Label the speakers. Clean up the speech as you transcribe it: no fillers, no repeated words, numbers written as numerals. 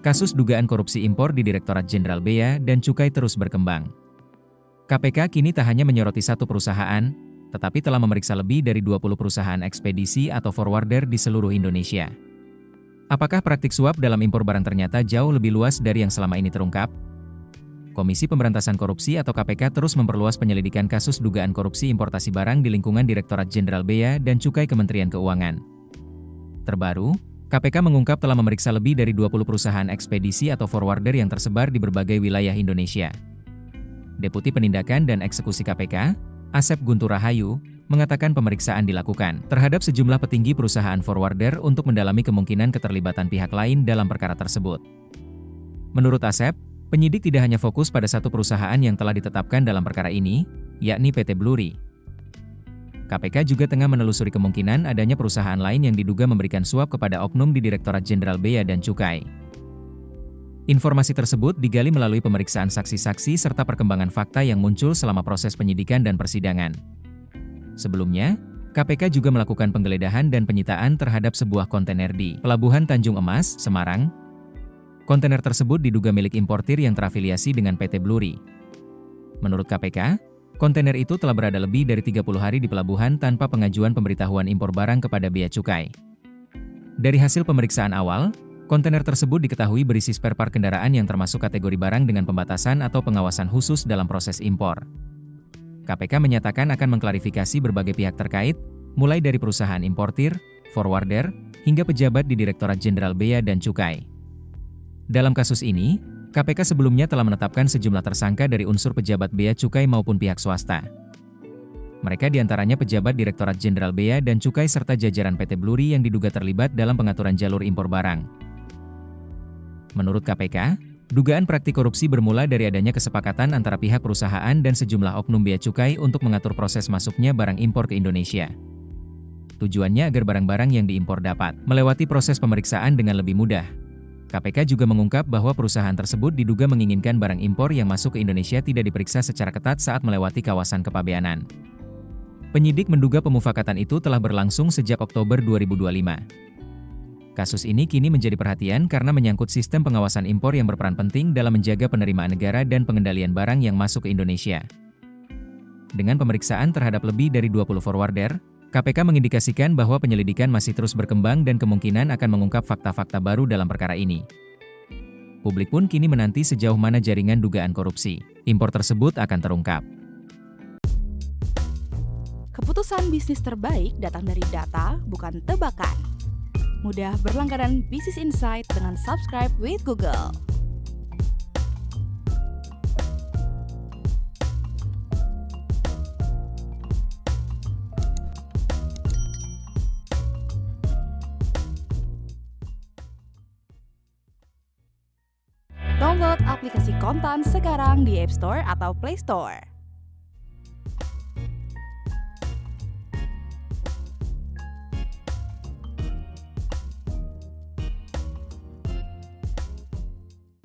Speaker 1: Kasus dugaan korupsi impor di Direktorat Jenderal Bea dan Cukai terus berkembang. KPK kini tak hanya menyoroti satu perusahaan, tetapi telah memeriksa lebih dari 20 perusahaan ekspedisi atau forwarder di seluruh Indonesia. Apakah praktik suap dalam impor barang ternyata jauh lebih luas dari yang selama ini terungkap? Komisi Pemberantasan Korupsi atau KPK terus memperluas penyelidikan kasus dugaan korupsi importasi barang di lingkungan Direktorat Jenderal Bea dan Cukai Kementerian Keuangan. Terbaru, KPK mengungkap telah memeriksa lebih dari 20 perusahaan ekspedisi atau forwarder yang tersebar di berbagai wilayah Indonesia. Deputi Penindakan dan Eksekusi KPK, Asep Guntur Rahayu, mengatakan pemeriksaan dilakukan terhadap sejumlah petinggi perusahaan forwarder untuk mendalami kemungkinan keterlibatan pihak lain dalam perkara tersebut. Menurut Asep, penyidik tidak hanya fokus pada satu perusahaan yang telah ditetapkan dalam perkara ini, yakni PT Bluri. KPK juga tengah menelusuri kemungkinan adanya perusahaan lain yang diduga memberikan suap kepada oknum di Direktorat Jenderal Bea dan Cukai. Informasi tersebut digali melalui pemeriksaan saksi-saksi serta perkembangan fakta yang muncul selama proses penyidikan dan persidangan. Sebelumnya, KPK juga melakukan penggeledahan dan penyitaan terhadap sebuah kontainer di Pelabuhan Tanjung Emas, Semarang. Kontainer tersebut diduga milik importir yang terafiliasi dengan PT Bluri. Menurut KPK, kontainer itu telah berada lebih dari 30 hari di pelabuhan tanpa pengajuan pemberitahuan impor barang kepada Bea Cukai. Dari hasil pemeriksaan awal, kontainer tersebut diketahui berisi spare part kendaraan yang termasuk kategori barang dengan pembatasan atau pengawasan khusus dalam proses impor. KPK menyatakan akan mengklarifikasi berbagai pihak terkait, mulai dari perusahaan importir, forwarder, hingga pejabat di Direktorat Jenderal Bea dan Cukai. Dalam kasus ini, KPK sebelumnya telah menetapkan sejumlah tersangka dari unsur pejabat Bea Cukai maupun pihak swasta. Mereka diantaranya pejabat Direktorat Jenderal Bea dan Cukai serta jajaran PT Bluri yang diduga terlibat dalam pengaturan jalur impor barang. Menurut KPK, dugaan praktik korupsi bermula dari adanya kesepakatan antara pihak perusahaan dan sejumlah oknum Bea Cukai untuk mengatur proses masuknya barang impor ke Indonesia. Tujuannya agar barang-barang yang diimpor dapat melewati proses pemeriksaan dengan lebih mudah. KPK juga mengungkap bahwa perusahaan tersebut diduga menginginkan barang impor yang masuk ke Indonesia tidak diperiksa secara ketat saat melewati kawasan kepabeanan. Penyidik menduga pemufakatan itu telah berlangsung sejak Oktober 2025. Kasus ini kini menjadi perhatian karena menyangkut sistem pengawasan impor yang berperan penting dalam menjaga penerimaan negara dan pengendalian barang yang masuk ke Indonesia. Dengan pemeriksaan terhadap lebih dari 20 forwarder, KPK mengindikasikan bahwa penyelidikan masih terus berkembang dan kemungkinan akan mengungkap fakta-fakta baru dalam perkara ini. Publik pun kini menanti sejauh mana jaringan dugaan korupsi impor tersebut akan terungkap.
Speaker 2: Keputusan bisnis terbaik datang dari data, bukan tebakan. Mudah berlangganan Business Insight dengan subscribe with Google. Download aplikasi Kontan sekarang di App Store atau Play Store.